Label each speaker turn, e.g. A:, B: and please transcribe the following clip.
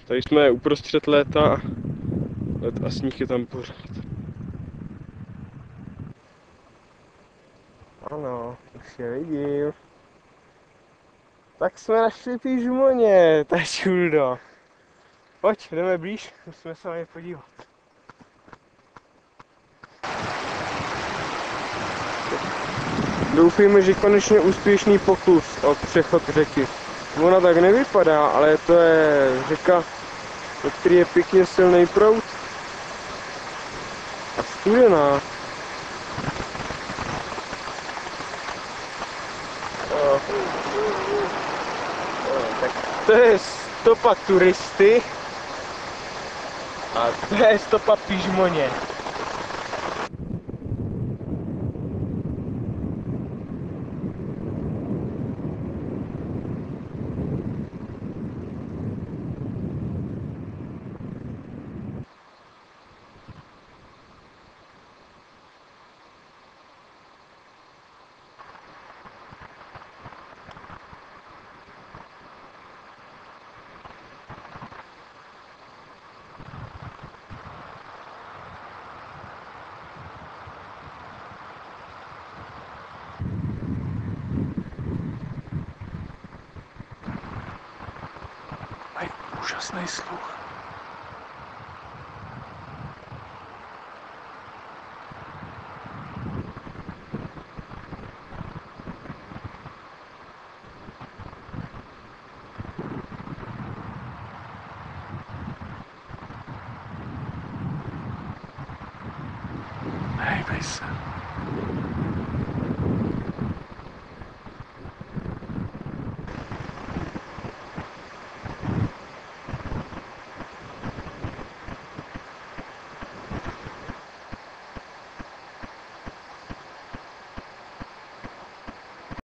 A: Tady jsme uprostřed léta a led a sníh je tam pořád. Ano, už je vidím. Tak jsme našli pížmoně, to je čudo. Pojď, jdeme blíž, musíme se na ně podívat. Doufejme, že konečně úspěšný pokus o přechod řeky. Ona tak nevypadá, ale to je řeka, do které je pěkně silný proud. A studená. Tak to je stopa turisty a to je stopa pížmoně. Mají úžasný sluch. Hejbej se.